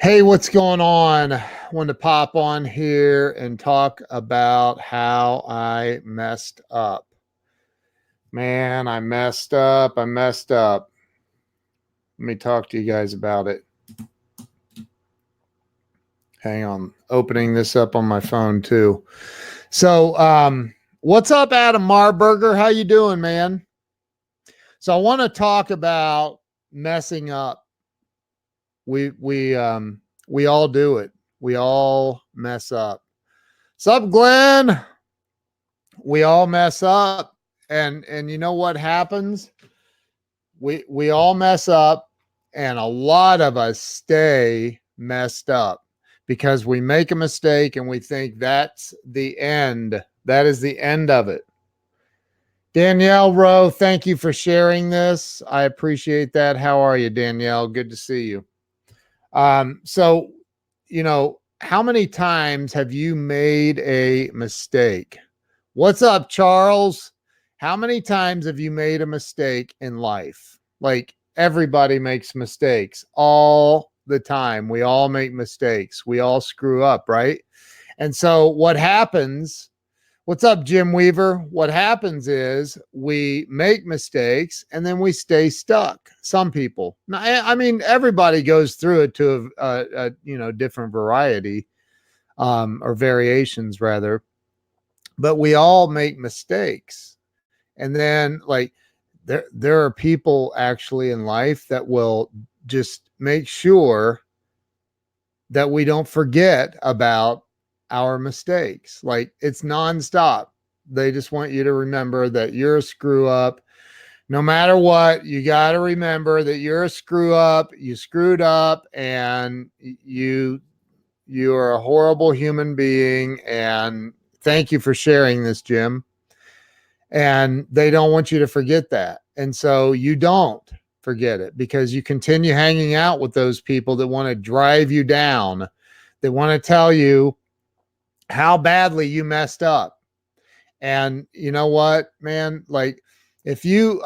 Hey, what's going on? Wanted to pop on here and talk about how I messed up. Man, I messed up. I messed up. Let me talk to you guys about it. Hang on. Opening this up on my phone too. So, what's up, Adam Marburger? How you doing, man? So I want to talk about messing up. We all do it. We all mess up. Sup, Glenn? We all mess up, and you know what happens? We all mess up, and a lot of us stay messed up because we make a mistake and we think that's the end. That is the end of it. Danielle Rowe, thank you for sharing this. I appreciate that. How are you, Danielle? Good to see you. So, how many times have you made a mistake? What's up, Charles? How many times have you made a mistake in life? Like, everybody makes mistakes all the time. We all make mistakes. We all screw up, right? And so what happens, what's up, Jim Weaver? What happens is we make mistakes and then we stay stuck. Some people, I mean, everybody goes through it to a different variety or variations rather, but we all make mistakes. And then like there are people actually in life that will just make sure that we don't forget about our mistakes. Like, it's nonstop. They just want you to remember that you're a screw up. No matter what, you got to remember that you're a screw up. You screwed up, and you are a horrible human being. And thank you for sharing this, Jim. And they don't want you to forget that. And so you don't forget it because you continue hanging out with those people that want to drive you down. They want to tell you how badly you messed up. And you know what, man? Like, if you,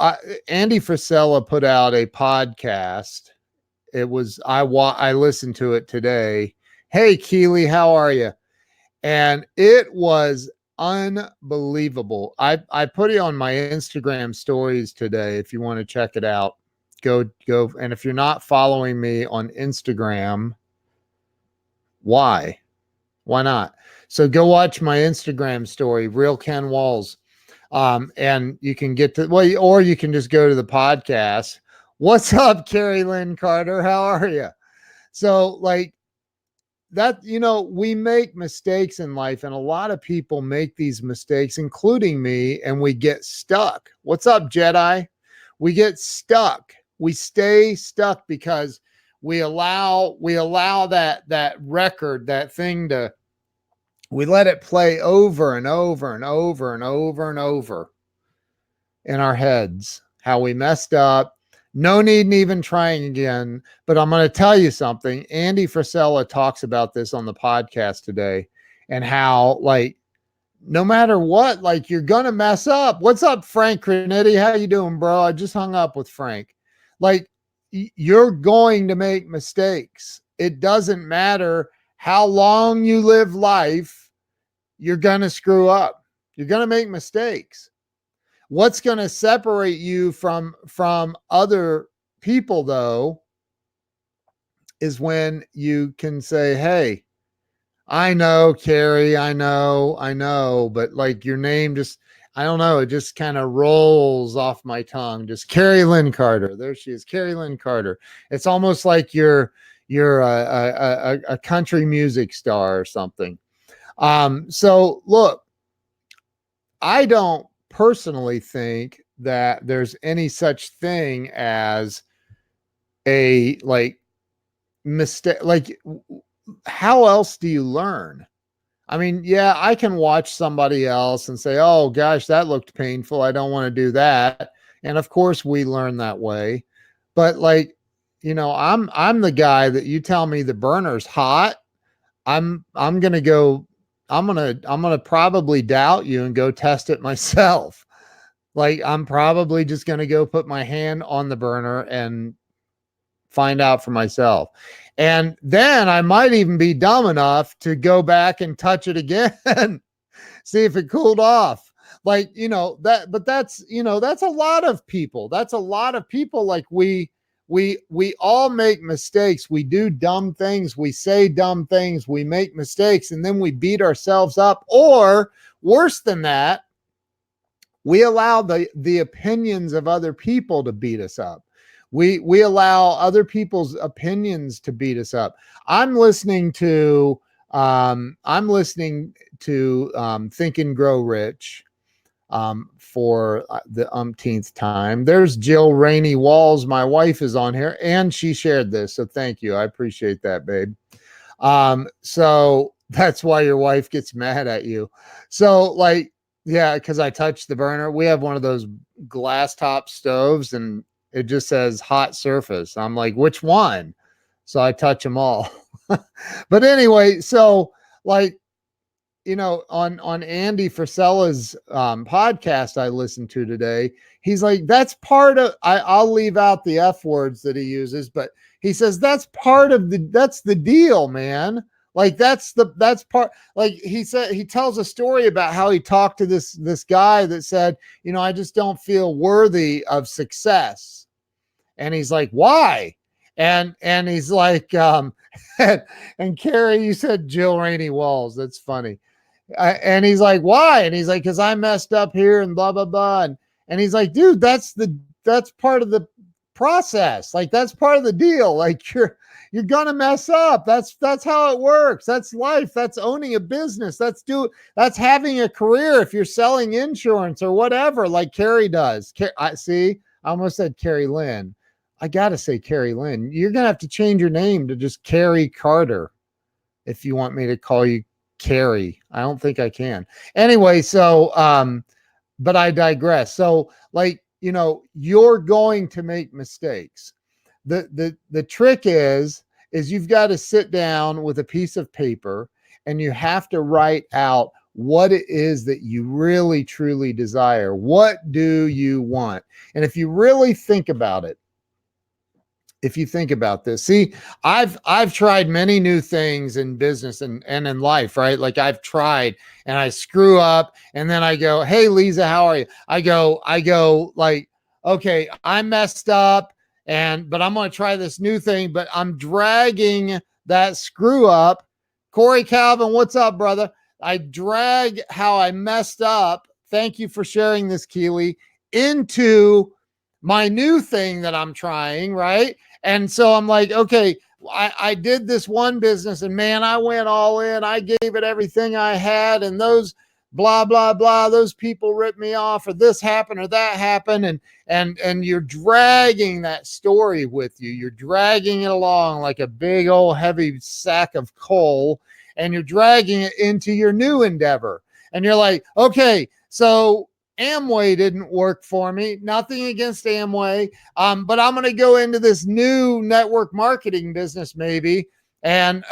Andy Frisella put out a podcast. It was, I listened to it today. Hey, Keely, how are you? And it was unbelievable. I put it on my Instagram stories today. If you want to check it out, go. And if you're not following me on Instagram, why not? So go watch my Instagram story, Real Ken Walls. And you can get to, well, or you can just go to the podcast. What's up, Carrie Lynn Carter? How are you? So like that, we make mistakes in life, and a lot of people make these mistakes, including me, and we get stuck. What's up, Jedi? We get stuck. We stay stuck because we allow that record, that thing to, we let it play over and over and over and over and over in our heads, how we messed up. No need in even trying again. But I'm going to tell you something. Andy Frisella talks about this on the podcast today, and how, like, no matter what, like, you're going to mess up. What's up, Frank Crenetti? How you doing, bro? I just hung up with Frank. Like, you're going to make mistakes. It doesn't matter how long you live life. You're going to screw up. You're going to make mistakes. What's going to separate you from other people, though, is when you can say, hey, I know, Carrie, I know, but like, your name just, I don't know, it just kind of rolls off my tongue. Just Carrie Lynn Carter. There she is, Carrie Lynn Carter. It's almost like you're a country music star or something. So look, I don't personally think that there's any such thing as a like mistake. Like, how else do you learn? I mean, yeah, I can watch somebody else and say, oh gosh, that looked painful, I don't want to do that. And of course we learn that way. But like, I'm the guy that you tell me the burner's hot, I'm gonna go, I'm gonna probably doubt you and go test it myself. Like, I'm probably just gonna go put my hand on the burner and find out for myself. And then I might even be dumb enough to go back and touch it again, see if it cooled off. Like, but that's, that's a lot of people. That's a lot of people. Like we all make mistakes. We do dumb things. We say dumb things. We make mistakes, and then we beat ourselves up. Or worse than that, we allow the opinions of other people to beat us up. We allow other people's opinions to beat us up. I'm listening to Think and Grow Rich for the umpteenth time. There's Jill Rainey Walls. My wife is on here, and she shared this. So thank you. I appreciate that, babe. So that's why your wife gets mad at you. So like, yeah, because I touched the burner. We have one of those glass top stoves, and it just says hot surface. I'm like, which one? So I touch them all. But anyway, so like, on Andy Frisella's podcast I listened to today, he's like, that's part of, I'll leave out the F words that he uses, but he says that's the deal, man. Like that's part, like he said, he tells a story about how he talked to this guy that said, I just don't feel worthy of success. And he's like, why? And he's like, and Carrie, you said Jill Rainey Walls. That's funny. And he's like, why? And he's like, because I messed up here and blah, blah, blah. And he's like, dude, that's part of the process. Like, that's part of the deal. Like you're going to mess up. That's how it works. That's life. That's owning a business. That's having a career. If you're selling insurance or whatever, like Carrie does. I almost said Carrie Lynn. I got to say Carrie Lynn. You're going to have to change your name to just Carrie Carter if you want me to call you Carrie. I don't think I can. Anyway, so but I digress. So like, you're going to make mistakes. The trick is you've got to sit down with a piece of paper, and you have to write out what it is that you really truly desire. What do you want? And if you really think about it, if you think about this, see, I've tried many new things in business and in life, right? Like I've tried and I screw up, and then I go, hey, Lisa, how are you? I go like, okay, I messed up, but I'm going to try this new thing, but I'm dragging that screw up. Corey Calvin, what's up, brother? I drag how I messed up. Thank you for sharing this, Keely, into my new thing that I'm trying, right? And so I'm like, okay, I did this one business, and man, I went all in. I gave it everything I had, and those blah, blah, blah, those people ripped me off, or this happened or that happened. And you're dragging that story with you. You're dragging it along like a big old heavy sack of coal, and you're dragging it into your new endeavor. And you're like, okay, so Amway didn't work for me. Nothing against Amway. But I'm going to go into this new network marketing business maybe. And,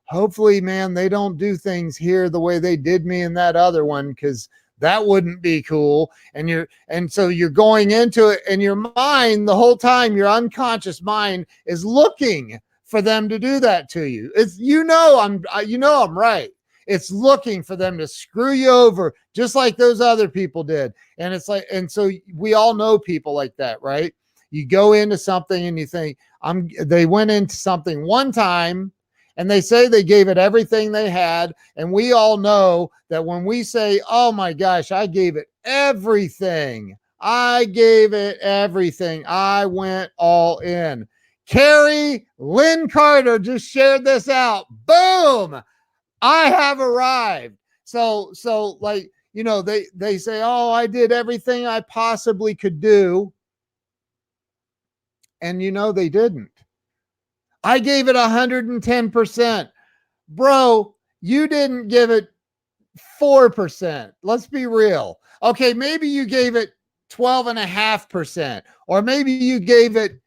hopefully, man, they don't do things here the way they did me in that other one, because that wouldn't be cool. And so you're going into it, and your mind, the whole time, your unconscious mind is looking for them to do that to you. It's, I'm right. It's looking for them to screw you over, just like those other people did. And it's like, and so we all know people like that, right? You go into something and you think, they went into something one time and they say they gave it everything they had. And we all know that when we say, oh my gosh, I gave it everything. I gave it everything. I went all in. Carrie Lynn Carter just shared this out. Boom. I have arrived. So like, they say, oh, I did everything I possibly could do. And they didn't. I gave it 110%. Bro, you didn't give it 4%. Let's be real. Okay, maybe you gave it 12.5%, or maybe you gave it,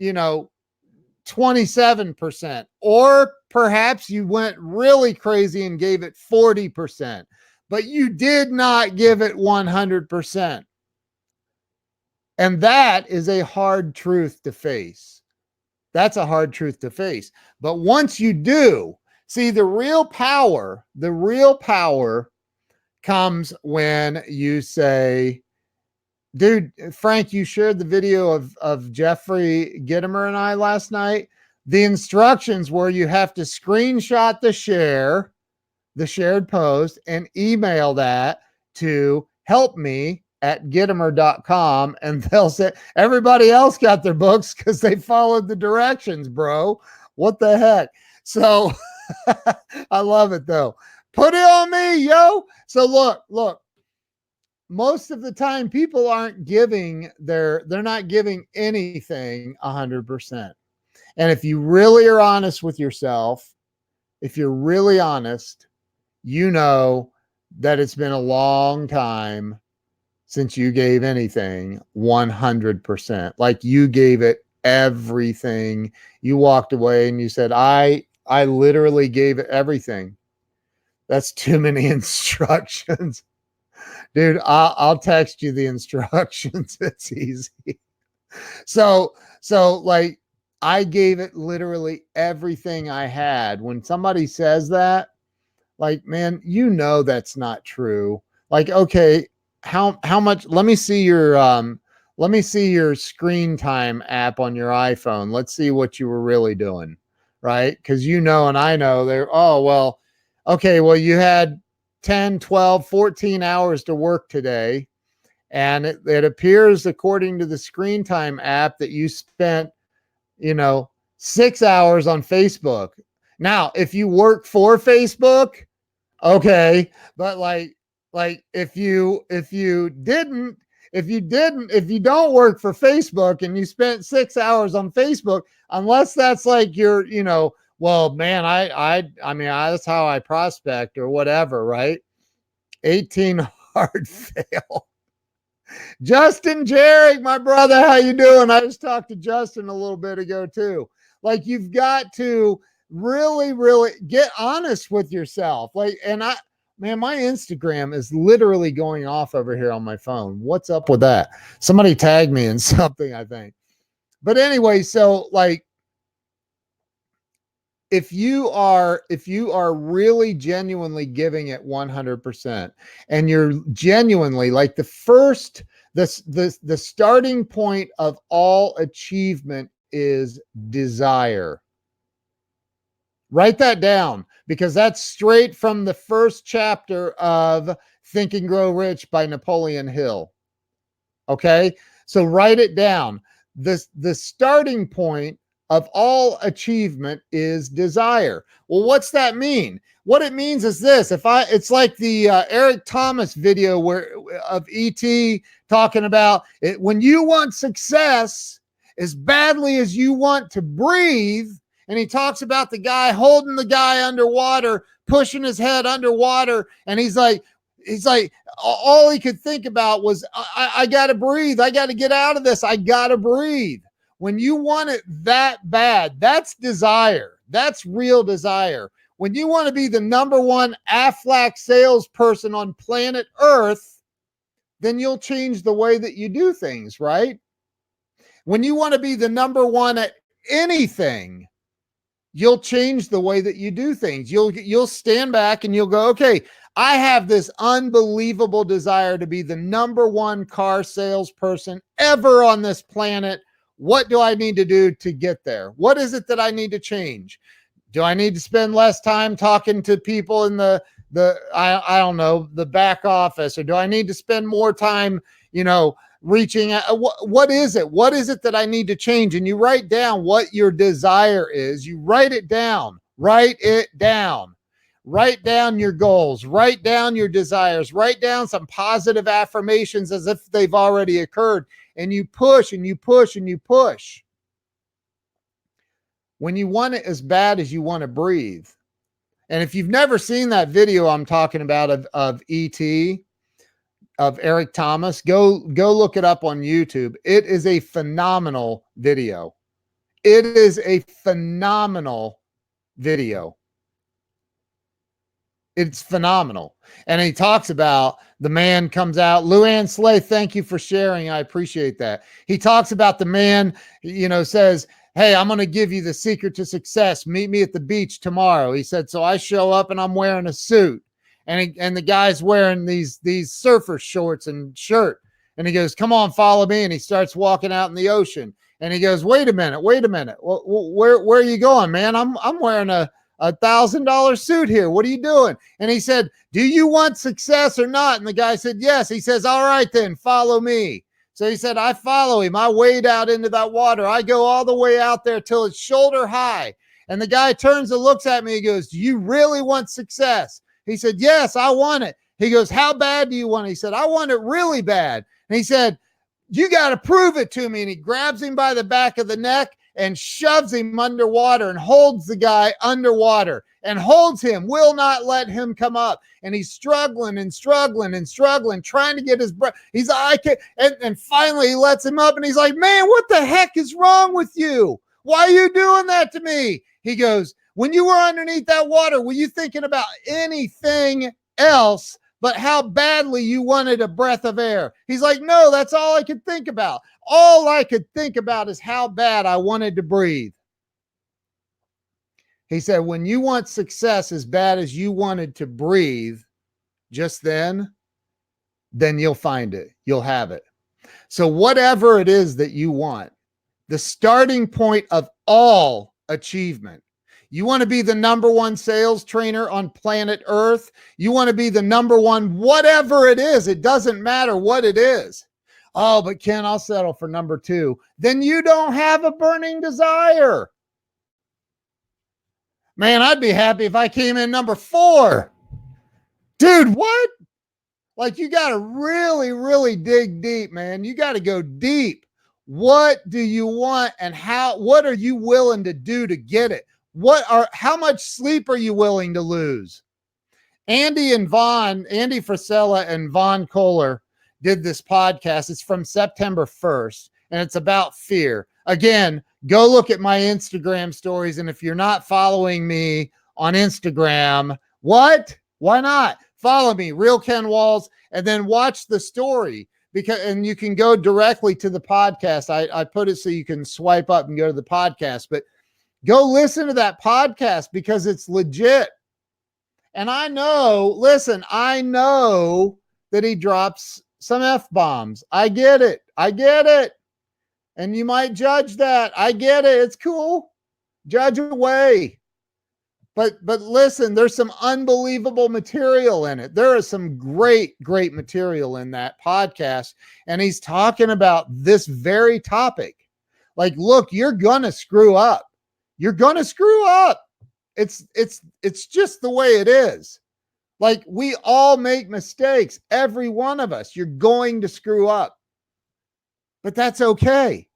27%, or perhaps you went really crazy and gave it 40%, but you did not give it 100%. And that is a hard truth to face. That's a hard truth to face. But once you do, see, the real power comes when you say, dude, Frank, you shared the video of Jeffrey Gitomer and I last night. The instructions were you have to screenshot the shared post, and email that to helpme@gitomer.com, and they'll say everybody else got their books because they followed the directions, bro. What the heck? So I love it though. Put it on me, yo. So look, most of the time people aren't giving they're not giving anything 100%. And if you really are honest with yourself, if you're really honest, you know that it's been a long time since you gave anything 100%. Like you gave it everything. You walked away and you said, I literally gave it everything. That's too many instructions. Dude, I'll text you the instructions. It's easy. So like I gave it literally everything I had. When somebody says that, like, man, you know that's not true. Like, okay, how much? Let me see your screen time app on your iPhone. Let's see what you were really doing, right? Because you know and I know okay, well, you had 10, 12, 14 hours to work today. And it appears, according to the screen time app, that you spent, 6 hours on Facebook. Now, if you work for Facebook, okay, but like if you don't work for Facebook and you spent 6 hours on Facebook, unless that's like your, well, man, I mean, that's how I prospect or whatever, right? 18 hard fail. Justin Jarek, my brother, how you doing? I just talked to Justin a little bit ago too. Like, you've got to really, really get honest with yourself. Like, and my Instagram is literally going off over here on my phone. What's up with that? Somebody tagged me in something, I think. But anyway, so like, if you are really genuinely giving it 100%, and you're genuinely like the starting point of all achievement is desire. Write that down, because that's straight from the first chapter of Think and Grow Rich by Napoleon Hill. Okay, so write it down. The starting point of all achievement is desire. Well, what's that mean? What it means is this: it's like the Eric Thomas video of ET talking about it. When you want success as badly as you want to breathe, and he talks about the guy holding the guy underwater, pushing his head underwater, and he's like, all he could think about was, I got to breathe. I got to get out of this. I got to breathe. When you want it that bad, that's desire. That's real desire. When you want to be the number one Aflac salesperson on planet Earth, then you'll change the way that you do things, right? When you want to be the number one at anything, you'll change the way that you do things. You'll stand back and you'll go, okay, I have this unbelievable desire to be the number one car salesperson ever on this planet. What do I need to do to get there? What is it that I need to change? Do I need to spend less time talking to people in the I don't know, the back office? Or do I need to spend more time, reaching out? What is it? What is it that I need to change? And you write down what your desire is. You write it down. Write it down. Write down your goals. Write down your desires. Write down some positive affirmations as if they've already occurred. And you push and you push and you push. When you want it as bad as you want to breathe. And if you've never seen that video I'm talking about of ET, of Eric Thomas, go look it up on YouTube. It is a phenomenal video. It is a phenomenal video. It's phenomenal. And he talks about the man comes out. Luann Slay, thank you for sharing. I appreciate that. He talks about the man, says, hey, I'm going to give you the secret to success. Meet me at the beach tomorrow. He said, so I show up and I'm wearing a suit. And the guy's wearing these surfer shorts and shirt. And he goes, come on, follow me. And he starts walking out in the ocean. And he goes, wait a minute. Well, where are you going, man? I'm wearing a $1,000 suit here. What are you doing? And he said, do you want success or not? And the guy said, yes. He says, all right, then follow me. So he said, I follow him. I wade out into that water. I go all the way out there till it's shoulder high. And the guy turns and looks at me. He goes, do you really want success? He said, yes, I want it. He goes, how bad do you want it? He said, I want it really bad. And he said, you got to prove it to me. And he grabs him by the back of the neck and shoves him underwater and holds the guy underwater and holds him, will not let him come up. And he's struggling, trying to get his breath. He's like, I can't. And finally he lets him up and he's like, man, what the heck is wrong with you? Why are you doing that to me? He goes, when you were underneath that water, were you thinking about anything else but how badly you wanted a breath of air? He's like, no, that's all I could think about. All I could think about is how bad I wanted to breathe. He said, when you want success as bad as you wanted to breathe just then you'll find it. You'll have it. So whatever it is that you want, the starting point of all achievement, you want to be the number one sales trainer on planet Earth. You want to be the number one, whatever it is. It doesn't matter what it is. Oh, but Ken, I'll settle for number 2. Then you don't have a burning desire. Man, I'd be happy if I came in number 4. Dude, what? Like, you got to really, really dig deep, man. You got to go deep. What do you want and what are you willing to do to get it? How much sleep are you willing to lose? Andy Frisella and Vaughn Kohler did this podcast. It's from September 1st, and it's about fear. Again, go look at my Instagram stories. And if you're not following me on Instagram, what? Why not? Follow me, Real Ken Walls, and then watch the story and you can go directly to the podcast. I put it so you can swipe up and go to the podcast, but go listen to that podcast because it's legit. And I know that he drops some F-bombs. I get it. And you might judge that. I get it. It's cool. Judge away. But listen, there's some unbelievable material in it. There is some great material in that podcast. And he's talking about this very topic. Like, look, you're going to screw up. You're going to screw up. It's just the way it is. Like, we all make mistakes. Every one of us. You're going to screw up. But that's okay.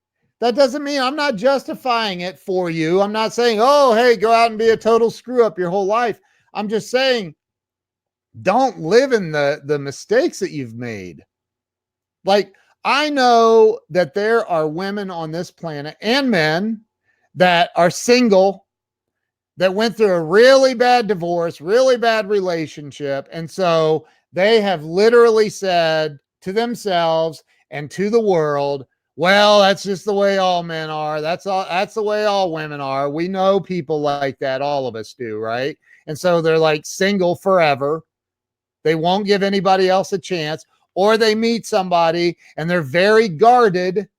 That doesn't mean I'm not justifying it for you. I'm not saying, oh, hey, go out and be a total screw up your whole life. I'm just saying, don't live in the mistakes that you've made. Like, I know that there are women on this planet and men that are single, that went through a really bad divorce, really bad relationship. And so they have literally said to themselves and to the world, well, that's just the way all men are. That's the way all women are. We know people like that. All of us do, right? And so they're like single forever. They won't give anybody else a chance, or they meet somebody and they're very guarded.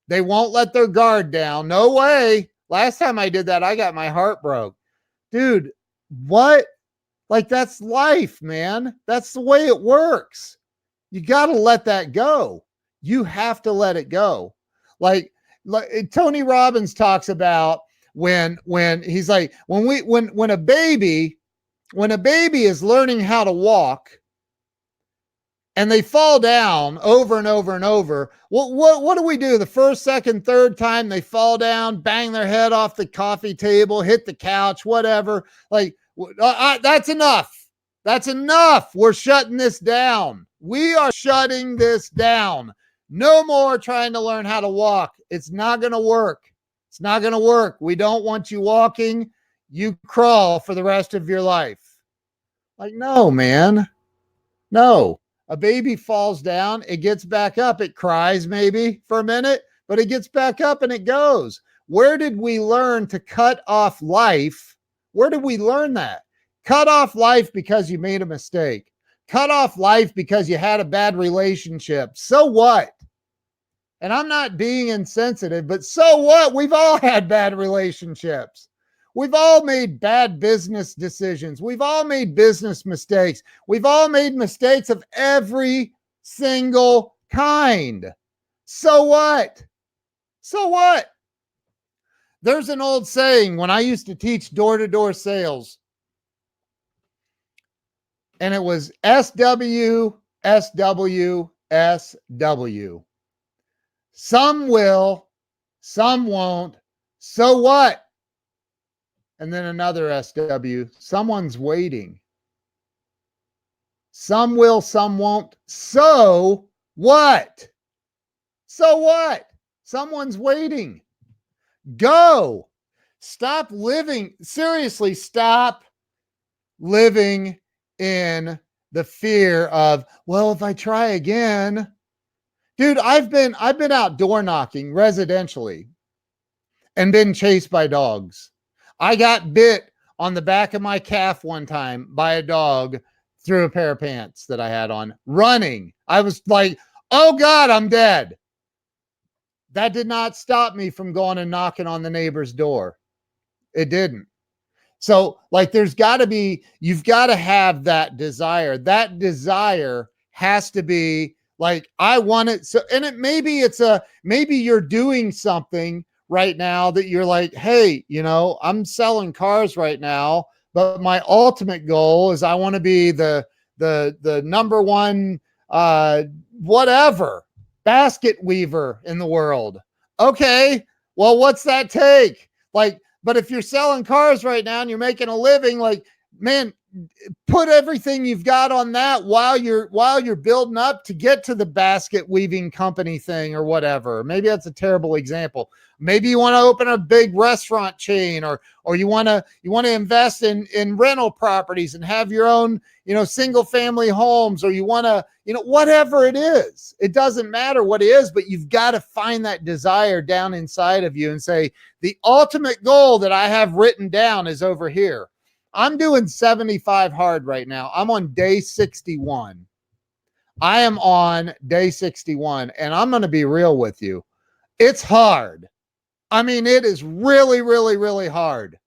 They won't let their guard down. No way. Last time I did that, I got my heart broke. Dude, what? Like, that's life, man. That's the way it works. You got to let that go. You have to let it go. Like Tony Robbins talks about when he's like, when a baby is learning how to walk and they fall down over and over and over, what do we do? The first, second, third time they fall down, bang their head off the coffee table, hit the couch, whatever. Like, that's enough. That's enough. We're shutting this down. We are shutting this down. No more trying to learn how to walk. It's not going to work. It's not going to work. We don't want you walking. You crawl for the rest of your life. Like, no, man. No. A baby falls down. It gets back up. It cries maybe for a minute, but it gets back up and it goes. Where did we learn to cut off life? Where did we learn that? Cut off life because you made a mistake. Cut off life because you had a bad relationship. So what? And I'm not being insensitive, but so what? We've all had bad relationships. We've all made bad business decisions. We've all made business mistakes. We've all made mistakes of every single kind. So what? So what? There's an old saying when I used to teach door-to-door sales, and it was SW, SW, SW. Some will, some won't. So what? And then another SW. Someone's waiting. Some will, some won't. So what? So what? Someone's waiting. Go. Stop living. Seriously, stop living in the fear of, well, if I try again. Dude, I've been out door knocking residentially and been chased by dogs. I got bit on the back of my calf one time by a dog through a pair of pants that I had on, running. I was like, oh God, I'm dead. That did not stop me from going and knocking on the neighbor's door. It didn't. So like you've got to have that desire. That desire has to be like, I want it. So, and maybe you're doing something right now that you're like, hey, I'm selling cars right now, but my ultimate goal is I want to be the number one, whatever basket weaver in the world. Okay. Well, what's that take? Like, but if you're selling cars right now and you're making a living, like, man, put everything you've got on that while you're building up to get to the basket weaving company thing or whatever. Maybe that's a terrible example. Maybe you want to open a big restaurant chain, or you want to invest in rental properties and have your own, single family homes, or you want to, whatever it is. It doesn't matter what it is, but you've got to find that desire down inside of you and say, the ultimate goal that I have written down is over here. I'm doing 75 hard right now. I'm on day 61. I am on day 61, and I'm going to be real with you. It's hard. I mean, it is really, really, really hard.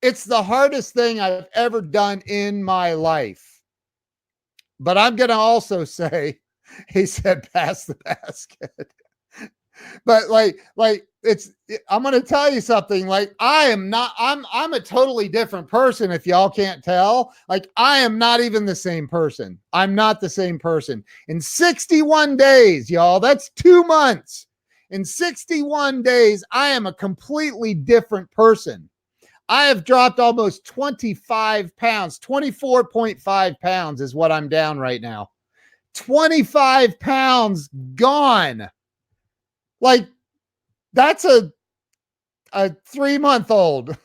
It's the hardest thing I've ever done in my life. But I'm going to also say, he said, pass the basket. But I'm going to tell you something. Like, I'm a totally different person. If y'all can't tell, like, I am not even the same person. I'm not the same person. In 61 days, y'all, that's 2 months. In 61 days, I am a completely different person. I have dropped almost 25 pounds, 24.5 pounds is what I'm down right now. 25 pounds gone. Like, that's a 3-month-old.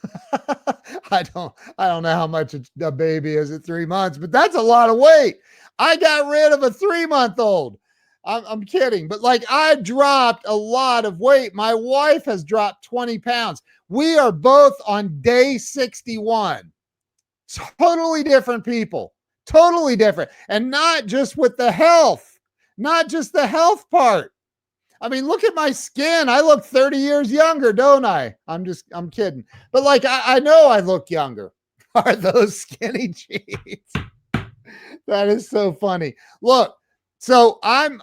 I don't know how much a baby is at 3 months, but that's a lot of weight. I got rid of a 3-month-old. I'm kidding, but like, I dropped a lot of weight. My wife has dropped 20 pounds. We are both on day 61. Totally different people. Totally different. And not just with the health, not just the health part. I mean, look at my skin. I look 30 years younger, don't I? I'm kidding. But like, I know I look younger. Are those skinny jeans? That is so funny. Look, so no,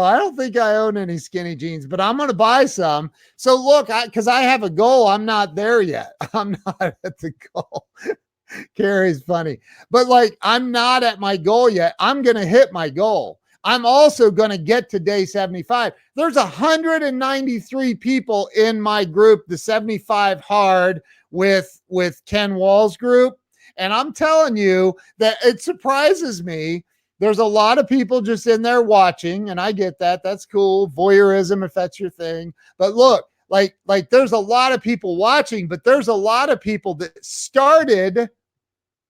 I don't think I own any skinny jeans, but I'm going to buy some. So look, because I have a goal. I'm not there yet. I'm not at the goal. Carrie's funny, but like, I'm not at my goal yet. I'm going to hit my goal. I'm also going to get to day 75. There's 193 people in my group, the 75 hard with Ken Wall's group. And I'm telling you that it surprises me. There's a lot of people just in there watching, and I get that. That's cool. Voyeurism, if that's your thing. But look, like there's a lot of people watching, but there's a lot of people that started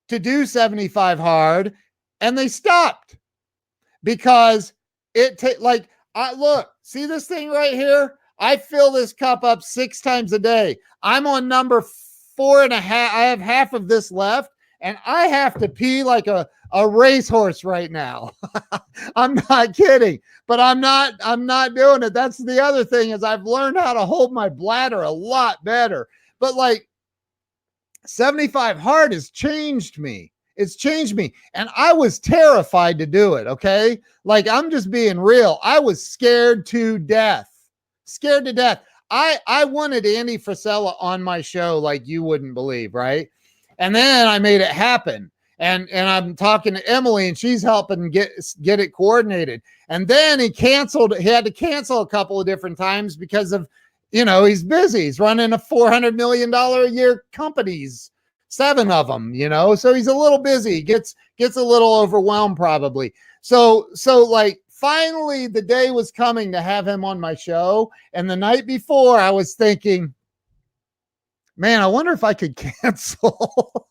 to do 75 hard and they stopped because Look, see this thing right here? I fill this cup up 6 times a day. I'm on number 4.5. I have half of this left, and I have to pee like a racehorse right now. I'm not kidding, but I'm not doing it. That's the other thing, is I've learned how to hold my bladder a lot better. But like 75 hard has changed me. It's changed me. And I was terrified to do it. Okay. Like, I'm just being real. I was scared to death. Scared to death. I wanted Andy Frisella on my show like you wouldn't believe, right? And then I made it happen. And I'm talking to Emily, and she's helping get it coordinated. And then he had to cancel a couple of different times because of, he's busy. He's running a $400 million a year companies, 7 of them, so he's a little busy, gets a little overwhelmed probably. So like, finally the day was coming to have him on my show. And the night before, I was thinking, man, I wonder if I could cancel.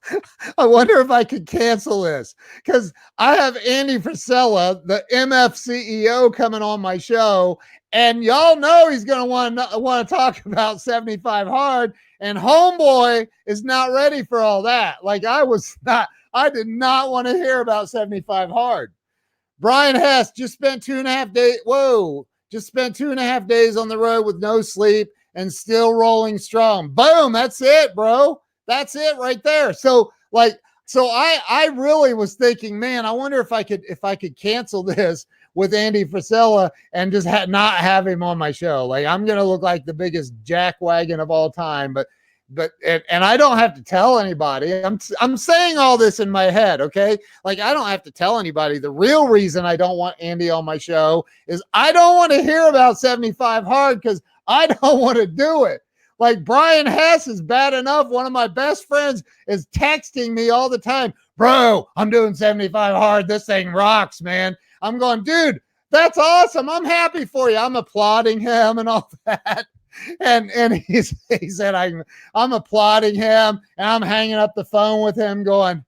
I wonder if I could cancel this, because I have Andy Frisella, the MF CEO, coming on my show, and y'all know he's going to want to talk about 75 hard, and homeboy is not ready for all that. Like, I did not want to hear about 75 hard. Brian Hess just spent 2.5 days. Just spent 2.5 days on the road with no sleep and still rolling strong. Boom. That's it, bro. That's it right there. So I really was thinking, man, I wonder if I could cancel this with Andy Frisella and just not have him on my show. Like, I'm going to look like the biggest jackwagon of all time, but I don't have to tell anybody. I'm saying all this in my head, okay? Like, I don't have to tell anybody. The real reason I don't want Andy on my show is I don't want to hear about 75 hard, because I don't want to do it. Like, Brian Hess is bad enough. One of my best friends is texting me all the time, bro, I'm doing 75 hard. This thing rocks, man. I'm going, dude, that's awesome. I'm happy for you. I'm applauding him and all that. And he said, I'm applauding him, and I'm hanging up the phone with him going,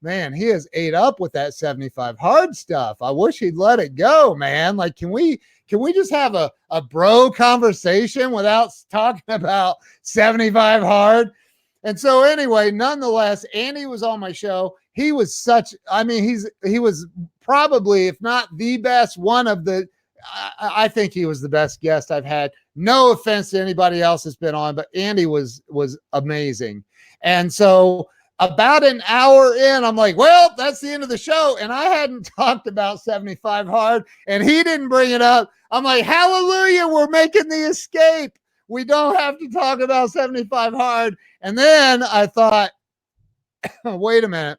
man, he is ate up with that 75 hard stuff. I wish he'd let it go, man. Like, can we just have a bro conversation without talking about 75 hard? And so anyway, nonetheless, Andy was on my show. He was he was probably, if not the best, I think he was the best guest I've had. No offense to anybody else that's been on, but Andy was amazing. And so about an hour in, I'm like, well, that's the end of the show. And I hadn't talked about 75 hard, and he didn't bring it up. I'm like, hallelujah, we're making the escape. We don't have to talk about 75 hard. And then I thought, wait a minute.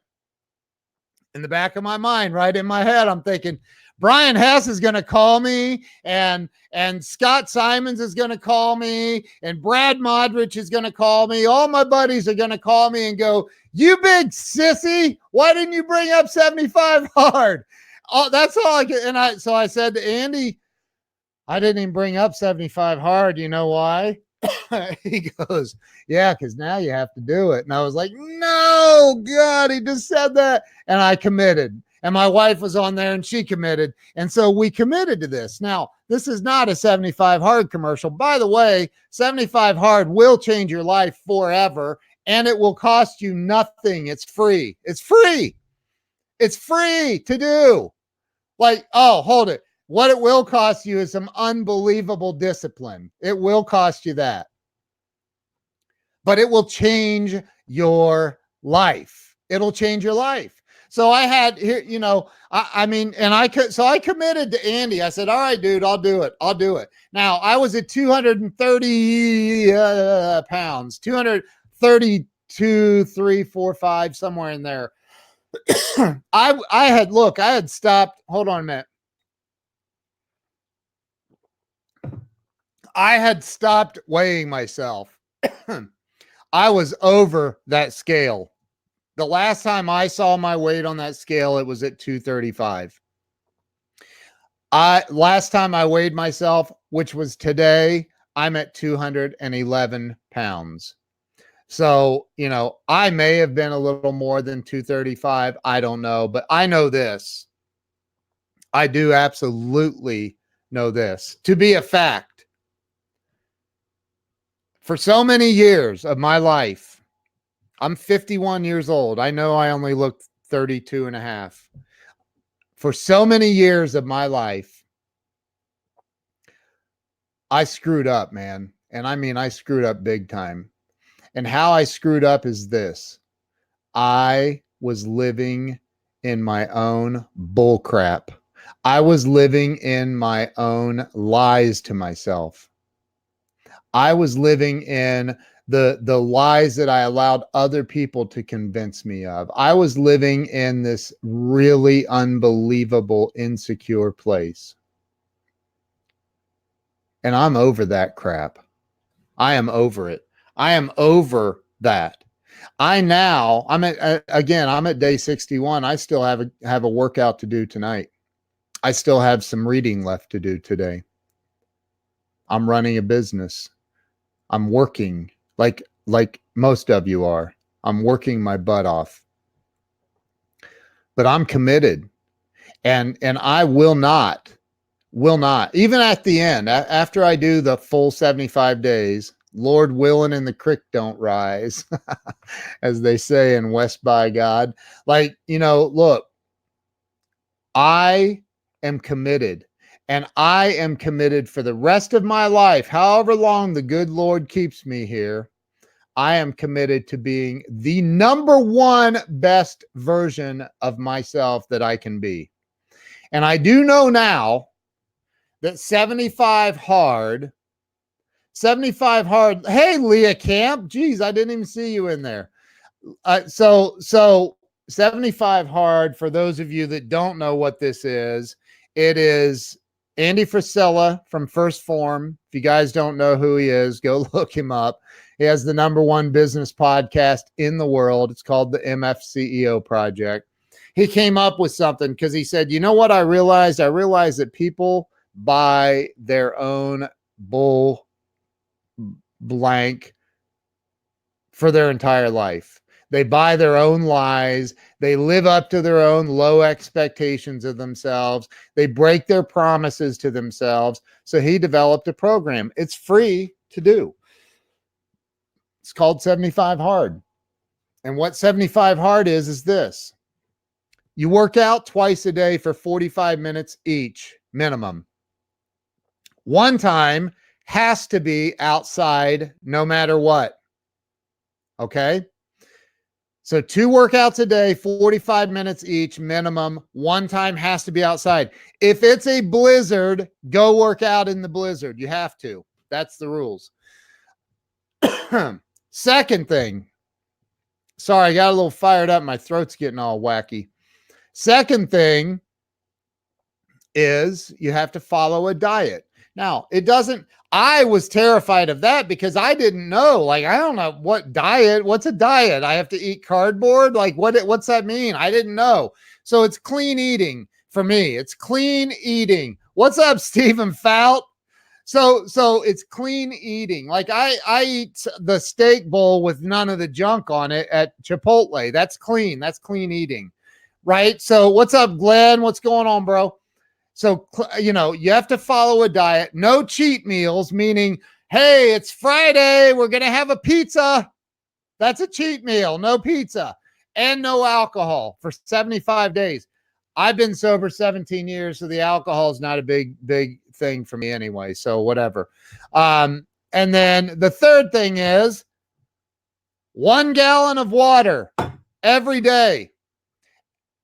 In the back of my mind, right in my head, I'm thinking, Brian Hess is going to call me, and Scott Simons is going to call me, and Brad Modrich is going to call me. All my buddies are going to call me and go, you big sissy, why didn't you bring up 75 hard? Oh, that's all I could. So I said to Andy, I didn't even bring up 75 hard. You know why? He goes, yeah, because now you have to do it. And I was like, no, God, he just said that. And I committed. And my wife was on there, and she committed. And so we committed to this. Now, this is not a 75 hard commercial. By the way, 75 hard will change your life forever, and it will cost you nothing. It's free. It's free. It's free to do. Like, oh, hold it. What it will cost you is some unbelievable discipline. It will cost you that. But it will change your life. It'll change your life. So I had here, I committed to Andy. I said, all right, dude, I'll do it. I'll do it. Now, I was at 230 pounds, 232, 3, 4, 5, somewhere in there. I had stopped. Hold on a minute. I had stopped weighing myself. I was over that scale. The last time I saw my weight on that scale, it was at 235. Last time I weighed myself, which was today, I'm at 211 pounds. So, I may have been a little more than 235. I don't know, but I know this. I do absolutely know this to be a fact. For so many years of my life, I'm 51 years old. I know I only look 32 and a half. For so many years of my life, I screwed up, man. And I mean, I screwed up big time. And how I screwed up is this. I was living in my own bullcrap. I was living in my own lies to myself. I was living in the lies that I allowed other people to convince me of. I was living in this really unbelievable, insecure place. And I'm over that crap. I am over it. I am over that. I'm at day 61. I still have a workout to do tonight. I still have some reading left to do today. I'm running a business. I'm working like most of you are. I'm working my butt off. But I'm committed. And I will not, even at the end, after I do the full 75 days, Lord willing and the creek don't rise, as they say in West by God. Like, look, I am committed, and I am committed for the rest of my life, however long the good Lord keeps me here. I am committed to being the number one best version of myself that I can be. And I do know now that 75 hard. Hey, Leah Camp. Geez, I didn't even see you in there. So 75 hard, for those of you that don't know what this is, it is Andy Frisella from First Form. If you guys don't know who he is, go look him up. He has the number one business podcast in the world. It's called the MF CEO Project. He came up with something because he said, you know what I realized? I realized that people buy their own bull blank for their entire life. They buy their own lies. They live up to their own low expectations of themselves. They break their promises to themselves. So he developed a program. It's free to do. It's called 75 Hard. And what 75 Hard is this. You work out twice a day for 45 minutes each, minimum. One time has to be outside no matter what. Okay? So 2 workouts a day, 45 minutes each, minimum. One time has to be outside. If it's a blizzard, go work out in the blizzard. You have to. That's the rules. Second thing. Sorry, I got a little fired up. My throat's getting all wacky. Second thing is you have to follow a diet. Now, I was terrified of that because I didn't know. Like, I don't know what diet. What's a diet? I have to eat cardboard? Like, what's that mean? I didn't know. So it's clean eating for me. It's clean eating. What's up, Stephen Fout? So it's clean eating. Like I eat the steak bowl with none of the junk on it at Chipotle. That's clean. That's clean eating. Right? So what's up, Glenn? What's going on, bro? So, you have to follow a diet. No cheat meals, meaning, hey, it's Friday. We're going to have a pizza. That's a cheat meal. No pizza and no alcohol for 75 days. I've been sober 17 years, so the alcohol is not a big thing for me anyway. So whatever. And then the third thing is 1 gallon of water every day.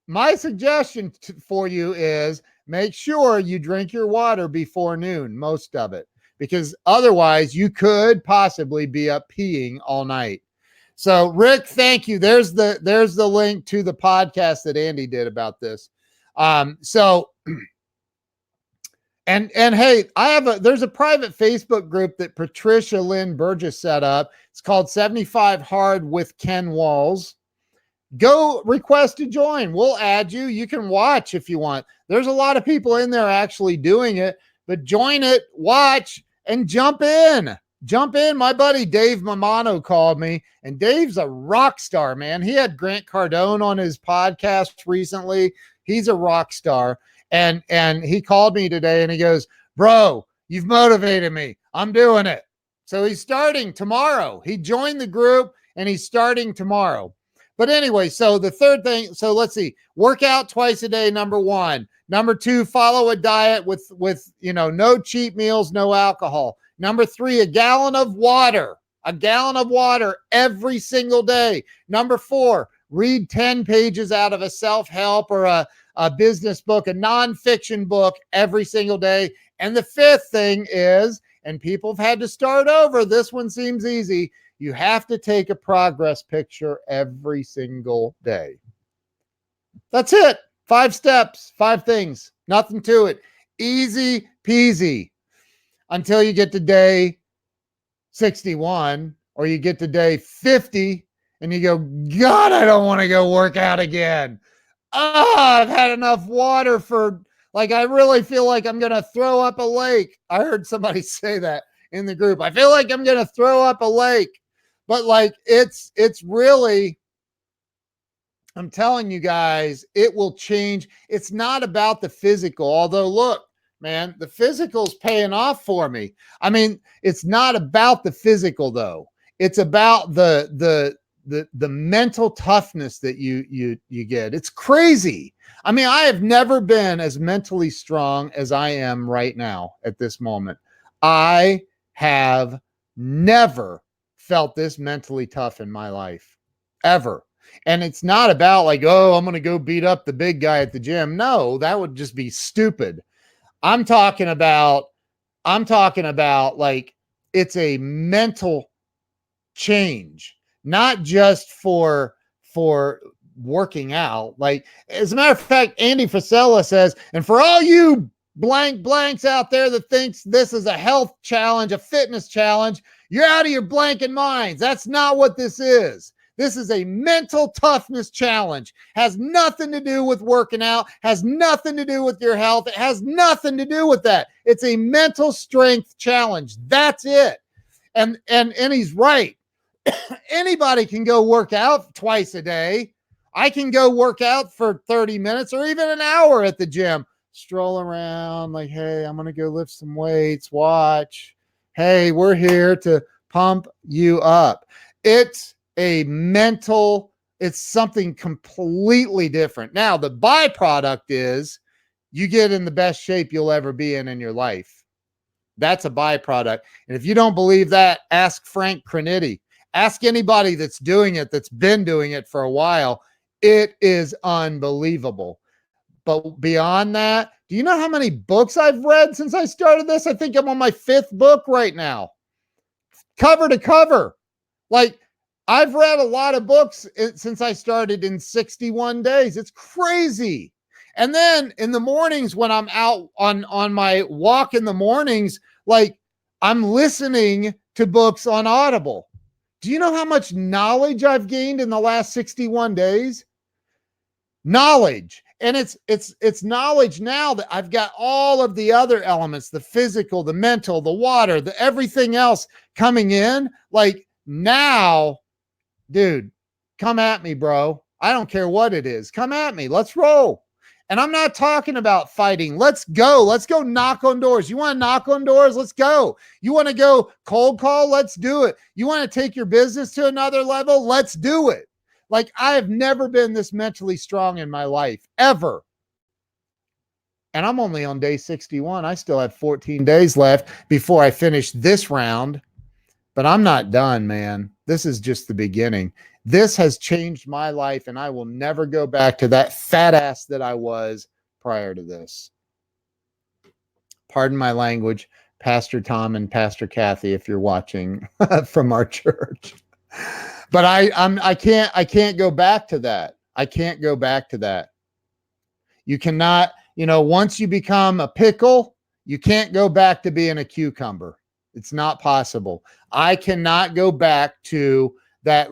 My suggestion for you is make sure you drink your water before noon, most of it, because otherwise you could possibly be up peeing all night. So Rick, thank you. There's the link to the podcast that Andy did about this. And hey, there's a private Facebook group that Patricia Lynn Burgess set up. It's called 75 Hard with Ken Walls. Go request to join. We'll add you. You can watch if you want. There's a lot of people in there actually doing it, but join it, watch, and jump in. Jump in. My buddy Dave Mamano called me, and Dave's a rock star, man. He had Grant Cardone on his podcast recently. He's a rock star. And he called me today and he goes, bro, you've motivated me. I'm doing it. So he's starting tomorrow. He joined the group and he's starting tomorrow. But anyway, so the third thing, so let's see, work out twice a day, number one. Number two, follow a diet with no cheat meals, no alcohol. Number three, a gallon of water every single day. Number four, read 10 pages out of a self-help or a business book, a nonfiction book every single day. And the fifth thing is, and people have had to start over, this one seems easy, you have to take a progress picture every single day. That's it. 5 steps, 5 things, nothing to it. Easy peasy until you get to day 61 or you get to day 50 and you go, God, I don't want to go work out again. I've had enough water for, I really feel like I'm going to throw up a lake. I heard somebody say that in the group. I feel like I'm going to throw up a lake. But it's really, I'm telling you guys, it will change. It's not about the physical, although look, man, the physical's paying off for me. I mean, it's not about the physical though. It's about the mental toughness that you get. It's crazy. I mean, I have never been as mentally strong as I am right now at this moment. I have never felt this mentally tough in my life, ever. And it's not about I'm going to go beat up the big guy at the gym. No, that would just be stupid. I'm talking about it's a mental change, not just for working out. As a matter of fact, Andy Frisella says, and for all you blanks out there that thinks this is a health challenge, a fitness challenge, you're out of your blanking minds. That's not what this is. This is a mental toughness challenge. Has nothing to do with working out, has nothing to do with your health. It has nothing to do with that. It's a mental strength challenge. That's it. And he's right. Anybody can go work out twice a day. I can go work out for 30 minutes or even an hour at the gym. Stroll around hey, I'm going to go lift some weights, watch. Hey, we're here to pump you up. It's something completely different. Now, the byproduct is you get in the best shape you'll ever be in your life. That's a byproduct. And if you don't believe that, ask Frank Crinitti. Ask anybody that's doing it, that's been doing it for a while. It is unbelievable. But beyond that, do you know how many books I've read since I started this? I think I'm on my 5th book right now. Cover to cover. I've read a lot of books since I started in 61 days. It's crazy. And then in the mornings when I'm out on my walk in the mornings, I'm listening to books on Audible. Do you know how much knowledge I've gained in the last 61 days? Knowledge. And it's knowledge now that I've got all of the other elements, the physical, the mental, the water, the everything else coming in. Now, dude, come at me, bro. I don't care what it is. Come at me. Let's roll. And I'm not talking about fighting. Let's go. Let's go knock on doors. You want to knock on doors? Let's go. You want to go cold call? Let's do it. You want to take your business to another level? Let's do it. I have never been this mentally strong in my life, ever. And I'm only on day 61. I still have 14 days left before I finish this round. But I'm not done, man. This is just the beginning. This has changed my life, and I will never go back to that fat ass that I was prior to this. Pardon my language, Pastor Tom and Pastor Kathy, if you're watching from our church. But I can't go back to that. I can't go back to that. You cannot, once you become a pickle, you can't go back to being a cucumber. It's not possible. I cannot go back to that.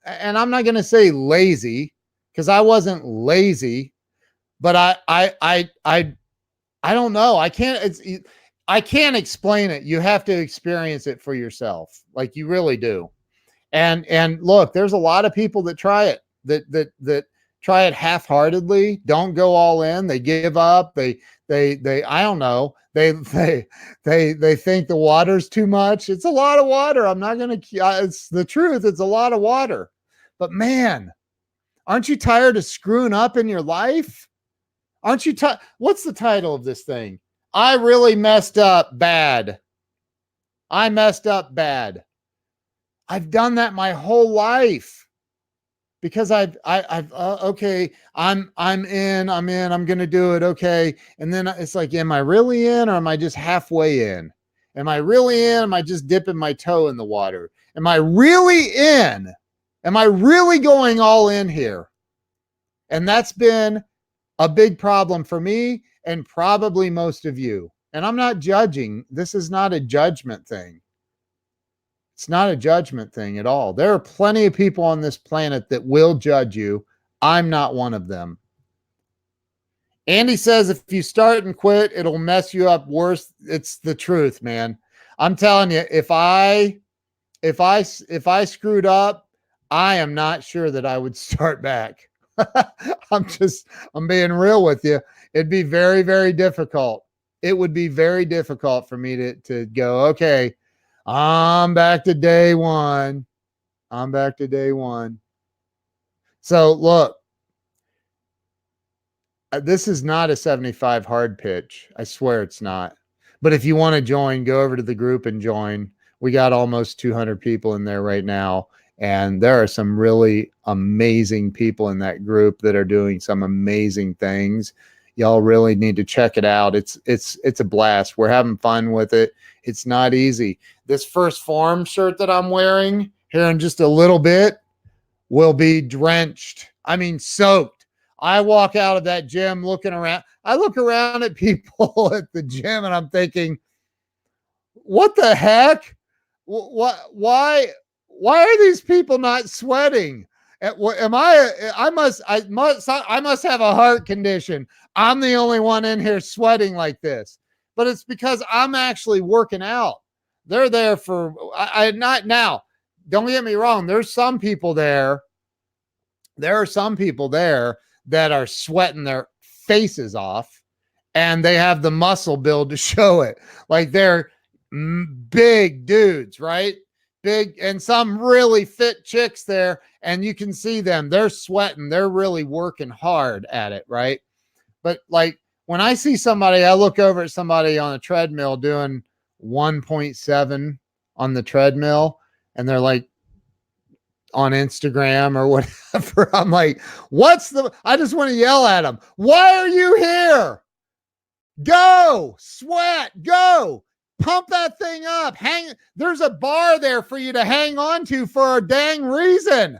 And I'm not going to say lazy, because I wasn't lazy, but I don't know. I can't explain it. You have to experience it for yourself. You really do. And look, there's a lot of people that try it, that try it half-heartedly, don't go all in. They give up. They I don't know. They think the water's too much. It's a lot of water. I'm not going to, it's the truth. It's a lot of water. But man, aren't you tired of screwing up in your life? Aren't you tired? What's the title of this thing? I really messed up bad. I messed up bad. I've done that my whole life because I've okay, I'm in, I'm going to do it. Okay. And then it's like, am I really in or am I just halfway in? Am I really in? Am I just dipping my toe in the water? Am I really in? Am I really going all in here? And that's been a big problem for me and probably most of you. And I'm not judging. This is not a judgment thing. It's not a judgment thing at all. There are plenty of people on this planet that will judge you. I'm not one of them. Andy says if you start and quit, it'll mess you up worse. It's the truth, man. I'm telling you, if I screwed up, I am not sure that I would start back. I'm being real with you. It'd be very, very difficult. It would be very difficult for me to go, okay, I'm back to day one. I'm back to day one. So look, this is not a 75 hard pitch. I swear it's not. But if you want to join, go over to the group and join. We got almost 200 people in there right now. And there are some really amazing people in that group that are doing some amazing things. Y'all really need to check it out. It's a blast. We're having fun with it. It's not easy. This First Form shirt that I'm wearing here in just a little bit will be drenched. I mean, soaked. I walk out of that gym looking around. I look around at people at the gym and I'm thinking, what the heck? Why are these people not sweating? I must have a heart condition. I'm the only one in here sweating like this, but it's because I'm actually working out. They're there for, not now. Don't get me wrong. There's some people there. There are some people there that are sweating their faces off and they have the muscle build to show it. Like they're big dudes, right? Big, and some really fit chicks there, and you can see them. They're sweating. They're really working hard at it, right? But like when I see somebody, I look over at somebody on a treadmill doing 1.7 on the treadmill, and they're like on Instagram or whatever. I'm like, I just want to yell at them. Why are you here? Go, sweat, go. Pump that thing up. There's a bar there for you to hang on to for a dang reason.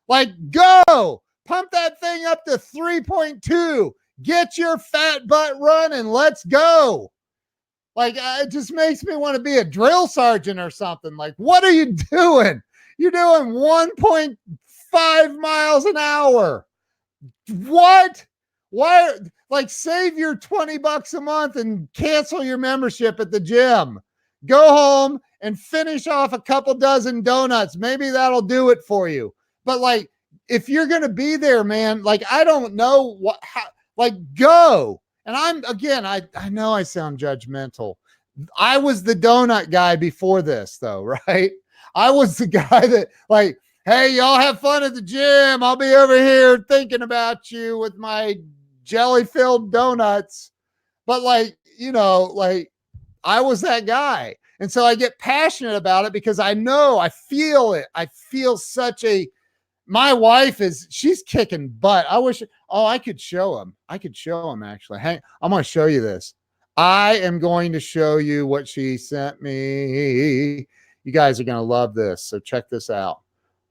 Like, go. Pump that thing up to 3.2. Get your fat butt running. Let's go. Like, it just makes me want to be a drill sergeant or something. Like, what are you doing? You're doing 1.5 miles an hour. What? Why? Like, save your $20 a month and cancel your membership at the gym. Go home and finish off a couple dozen donuts. Maybe that'll do it for you. But like, if you're going to be there, man, like, I don't know go. And I know I sound judgmental. I was the donut guy before this though, right? I was the guy that like, hey, y'all have fun at the gym. I'll be over here thinking about you with my jelly-filled donuts. But like, like I was that guy. And so I get passionate about it because I feel it. I feel my wife she's kicking butt. I could show him. Actually. Hang, I'm going to show you this. I am going to show you what she sent me. You guys are going to love this. So check this out.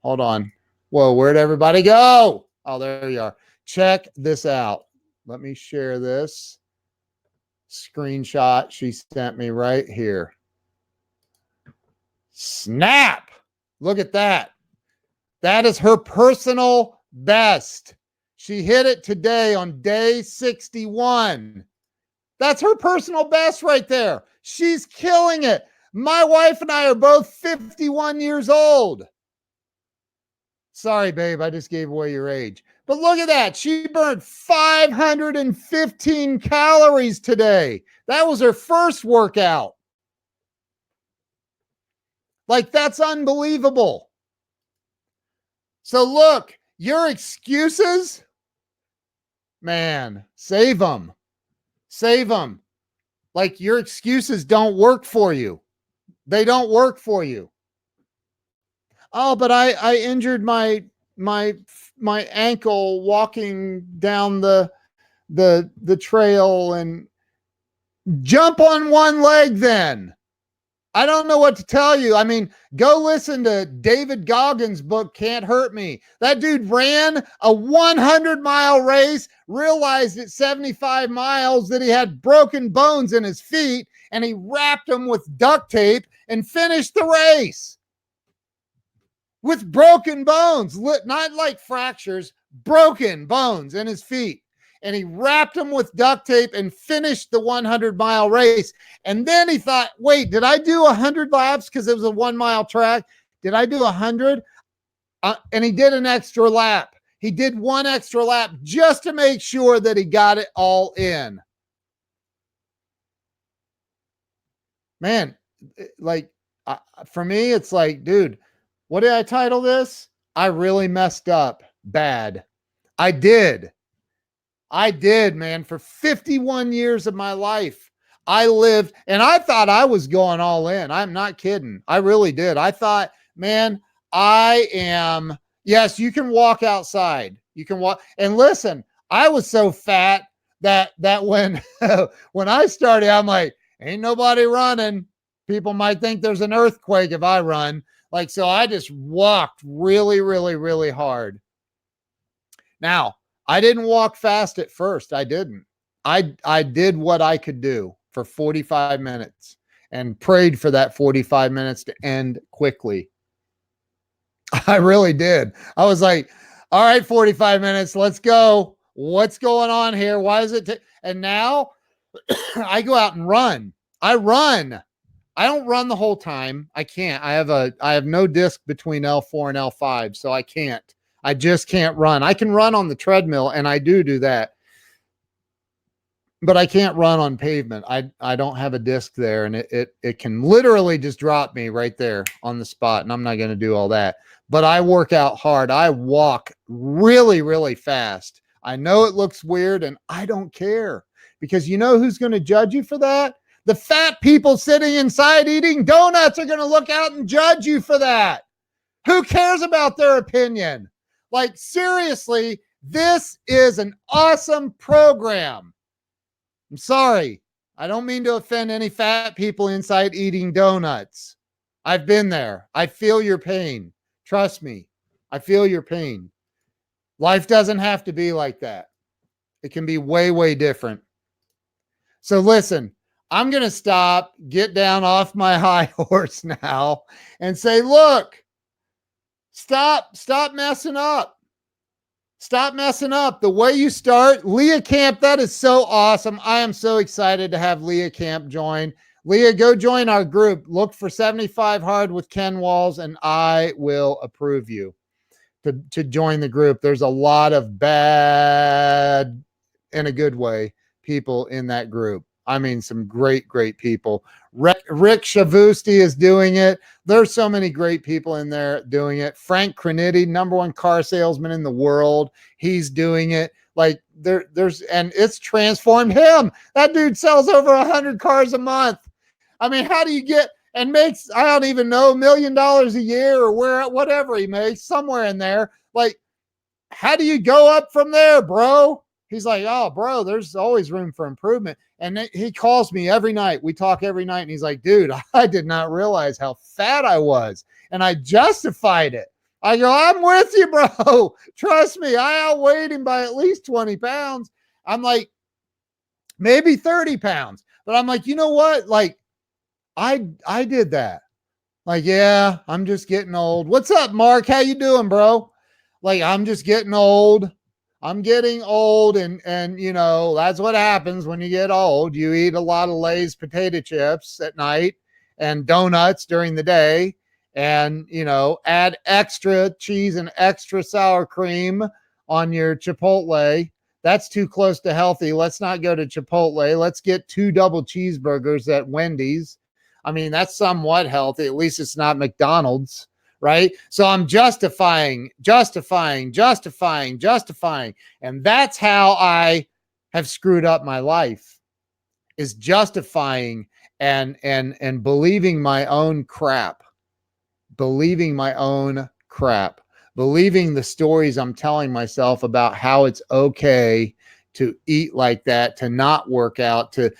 Hold on. Whoa, where'd everybody go? Oh, there you are. Check this out. Let me share this screenshot she sent me right here. Snap. Look at that. That is her personal best. She hit it today on day 61. That's her personal best right there. She's killing it. My wife and I are both 51 years old. Sorry, babe, I just gave away your age. But look at that. She burned 515 calories today. That was her first workout. Like, that's unbelievable. So look, your excuses, man, save them. Save them. Like, your excuses don't work for you. They don't work for you. Oh, but I injured my ankle walking down the trail. And jump on one leg then. I don't know what to tell you. I mean, go listen to David Goggins' book, Can't Hurt Me. That dude ran a 100-mile race, realized at 75 miles that he had broken bones in his feet, and he wrapped them with duct tape and finished the race with broken bones, not like fractures, broken bones in his feet. And he wrapped them with duct tape and finished the 100-mile race. And then he thought, wait, did I do 100 laps because it was a 1-mile track? Did I do 100? And he did an extra lap. He did one extra lap just to make sure that he got it all in. Man, like, for me, it's like, dude, what did I title this? I really messed up bad. I did, man. For 51 years of my life, I lived, and I thought I was going all in. I'm not kidding. I really did. I thought, man, yes, you can walk outside. You can walk. And listen, I was so fat that when, when I started, I'm like, ain't nobody running. People might think there's an earthquake if I run. Like, so I just walked really, really, really hard. Now, I didn't walk fast at first. I didn't. I did what I could do for 45 minutes and prayed for that 45 minutes to end quickly. I really did. I was like, all right, 45 minutes, let's go. What's going on here? Why is it? And now I go out and run. I run. I don't run the whole time. I can't. I have no disc between L4 and L5, so I can't. I just can't run. I can run on the treadmill, and I do that. But I can't run on pavement. I don't have a disc there, and it can literally just drop me right there on the spot, and I'm not going to do all that. But I work out hard. I walk really, really fast. I know it looks weird, and I don't care, because you know who's going to judge you for that? The fat people sitting inside eating donuts are going to look out and judge you for that. Who cares about their opinion? Like, seriously, this is an awesome program. I'm sorry. I don't mean to offend any fat people inside eating donuts. I've been there. I feel your pain. Trust me. I feel your pain. Life doesn't have to be like that. It can be way, way different. So listen, I'm going to stop, get down off my high horse now and say, look, stop messing up. Stop messing up. The way you start, Leah Camp, that is so awesome. I am so excited to have Leah Camp join. Leah, go join our group. Look for 75 Hard with Ken Walls, and I will approve you to join the group. There's a lot of bad, in a good way, people in that group. I mean, some great, great people. Rick Shavusti is doing it. There's so many great people in there doing it. Frank Cranitti, #1 car salesman in the world. He's doing it. Like and it's transformed him. That dude sells over 100 cars a month. I mean, how do you get and makes, I don't even know, $1 million a year or whatever he makes, somewhere in there. Like, how do you go up from there, bro? He's like, oh, bro, there's always room for improvement. And he calls me every night. We talk every night. And he's like, dude, I did not realize how fat I was. And I justified it. I go, I'm with you, bro. Trust me. I outweighed him by at least 20 pounds. I'm like, maybe 30 pounds. But I'm like, you know what? Like, I did that. Like, yeah, I'm just getting old. What's up, Mark? How you doing, bro? Like, I'm just getting old. I'm getting old, and you know, that's what happens when you get old. You eat a lot of Lay's potato chips at night and donuts during the day, and, add extra cheese and extra sour cream on your Chipotle. That's too close to healthy. Let's not go to Chipotle. Let's get 2 double cheeseburgers at Wendy's. I mean, that's somewhat healthy. At least it's not McDonald's, right? So I'm justifying. And that's how I have screwed up my life, is justifying and believing my own crap, believing the stories I'm telling myself about how it's okay to eat like that, to not work out, to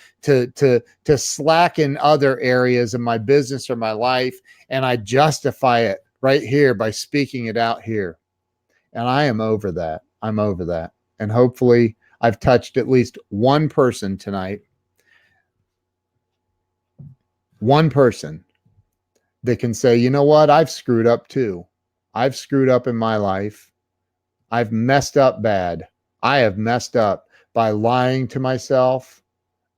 slack in other areas of my business or my life. And I justify it right here by speaking it out here. And I am over that. I'm over that. And hopefully I've touched at least one person tonight. One person that can say, you know what? I've screwed up too. I've screwed up in my life. I've messed up bad. I have messed up by lying to myself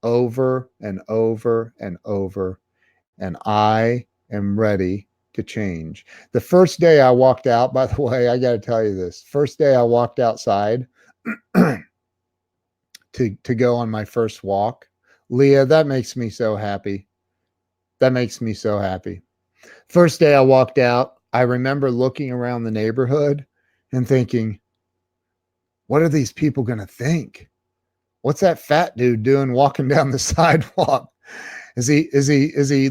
over and over and over. And I am ready to change. The first day I walked out, by the way, I got to tell you this. First day I walked outside to go on my first walk. Leah, that makes me so happy. That makes me so happy. First day I walked out, I remember looking around the neighborhood and thinking, what are these people going to think? What's that fat dude doing walking down the sidewalk? Is he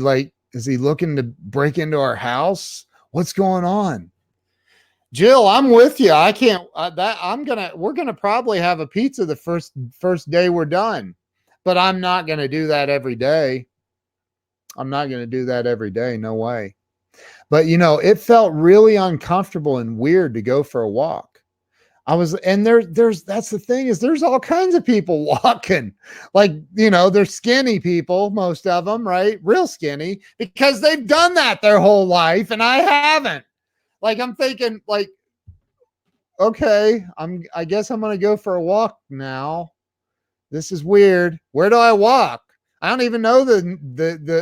looking to break into our house? What's going on? Jill, I'm with you. I can't, we're going to probably have a pizza the first day we're done, but I'm not going to do that every day. I'm not going to do that every day. No way. But, it felt really uncomfortable and weird to go for a walk. That's the thing, is there's all kinds of people walking. Like, they're skinny people, most of them, right? Real skinny, because they've done that their whole life. And I haven't. Like, I'm thinking, like, okay, I guess I'm going to go for a walk now. This is weird. Where do I walk? I don't even know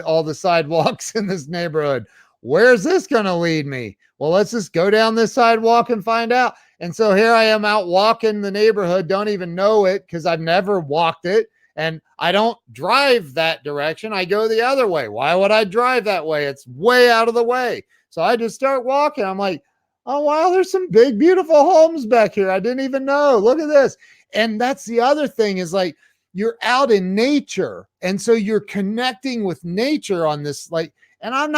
all the sidewalks in this neighborhood. Where's this going to lead me? Well, let's just go down this sidewalk and find out. And so here I am out walking the neighborhood, don't even know it because I've never walked it. And I don't drive that direction. I go the other way. Why would I drive that way? It's way out of the way. So I just start walking. I'm like, oh, wow, there's some big, beautiful homes back here. I didn't even know. Look at this. And that's the other thing, is like, you're out in nature. And so you're connecting with nature on this, like, and I'm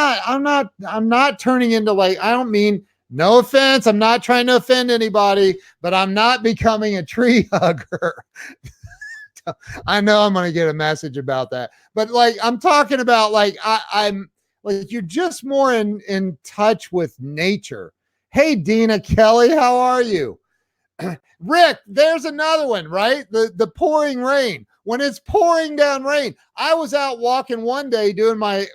not turning into, like, I don't mean, no offense, I'm not trying to offend anybody, but I'm not becoming a tree hugger. I know I'm going to get a message about that, but like, I'm talking about, like, I'm like, you're just more in touch with nature. Hey, Dina Kelly, how are you? Rick, there's another one, right? The pouring rain. When it's pouring down rain, I was out walking one day doing my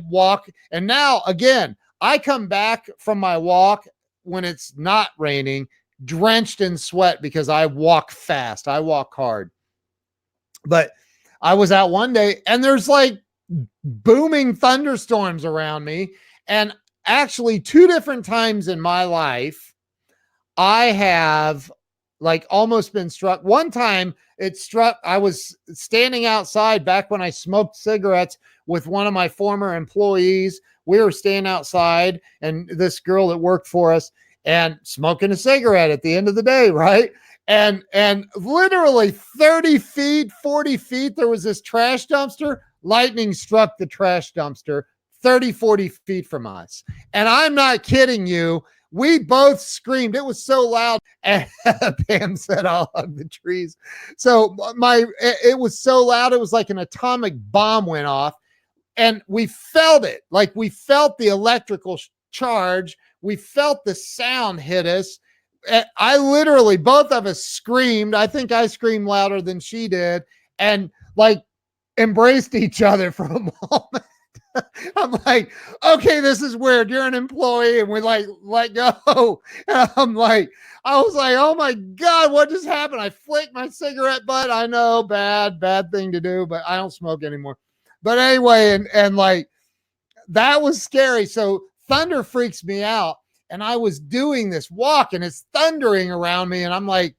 walk. And now again, I come back from my walk when it's not raining, drenched in sweat, because I walk fast. I walk hard. But I was out one day and there's like booming thunderstorms around me. And actually 2 different times in my life, I have like almost been struck. One time I was standing outside back when I smoked cigarettes with one of my former employees. We were standing outside, and this girl that worked for us, and smoking a cigarette at the end of the day, right? And literally 30 feet, 40 feet, there was this trash dumpster. Lightning struck the trash dumpster 30, 40 feet from us. And I'm not kidding you. We both screamed. It was so loud. And Pam said, I'll hug the trees. So it was so loud. It was like an atomic bomb went off, and we felt it. Like, we felt the electrical charge. We felt the sound hit us. I literally, both of us screamed. I think I screamed louder than she did, and like embraced each other for a moment. I'm like, okay, this is weird. You're an employee, and we like let go. And I was like, oh my God, what just happened? I flicked my cigarette butt. I know, bad thing to do, but I don't smoke anymore. But anyway, and like, that was scary. So thunder freaks me out. And I was doing this walk and it's thundering around me. And I'm like,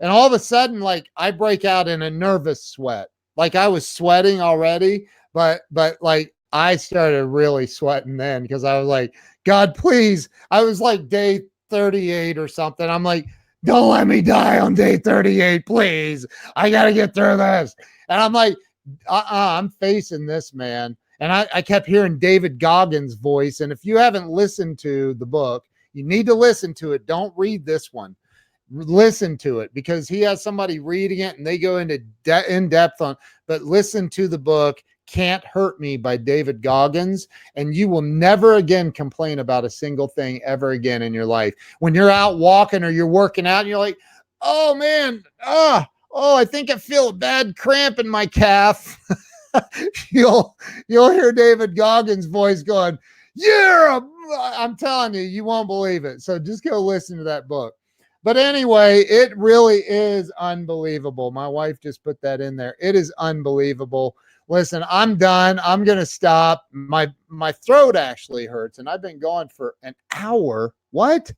and all of a sudden, like I break out in a nervous sweat. Like I was sweating already, but like I started really sweating then because I was like, God, please. I was like day 38 or something. I'm like, don't let me die on day 38, please. I got to get through this. And I'm like, I'm facing this, man. And I kept hearing David Goggins' voice. And if you haven't listened to the book, you need to listen to it. Don't read this one. Listen to it because he has somebody reading it and they go into in depth on, but listen to the book Can't Hurt Me by David Goggins, and you will never again complain about a single thing ever again in your life. When you're out walking or you're working out and you're like, oh man, I think I feel a bad cramp in my calf. you'll hear David Goggins' voice going, I'm telling you, you won't believe it. So just go listen to that book. But anyway, it really is unbelievable. My wife just put that in there. It is unbelievable. Listen, I'm done. I'm going to stop. My throat actually hurts, and I've been going for an hour. What?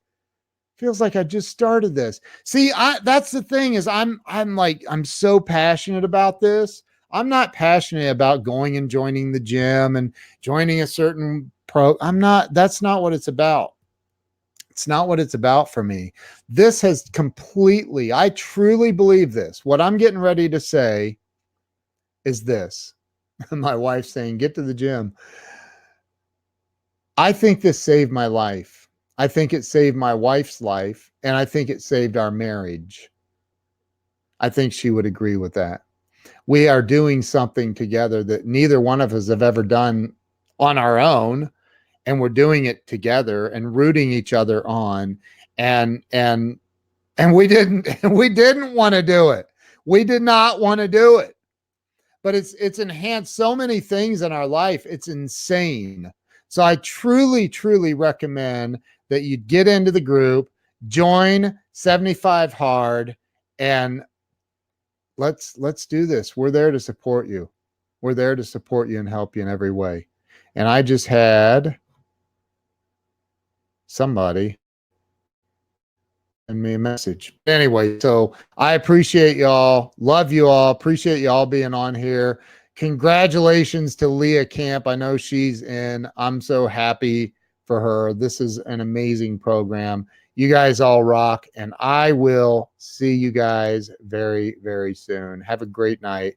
Feels like I just started this. See, that's the thing is I'm so passionate about this. I'm not passionate about going and joining the gym and joining a certain pro. That's not what it's about. It's not what it's about for me. This has completely, I truly believe this. What I'm getting ready to say is this. My wife's saying, get to the gym. I think this saved my life. I think it saved my wife's life, and I think it saved our marriage. I think she would agree with that. We are doing something together that neither one of us have ever done on our own. And we're doing it together and rooting each other on. And we didn't want to do it. We did not want to do it. But it's enhanced so many things in our life. It's insane. So I truly, truly recommend that you get into the group, join 75 Hard, and let's do this. We're there to support you. We're there to support you and help you in every way. And I just had somebody send me a message. Anyway, so I appreciate y'all. Love you all. Appreciate y'all being on here. Congratulations to Leah Camp. I know she's in. I'm so happy for her. This is an amazing program. You guys all rock, and I will see you guys very, very soon. Have a great night.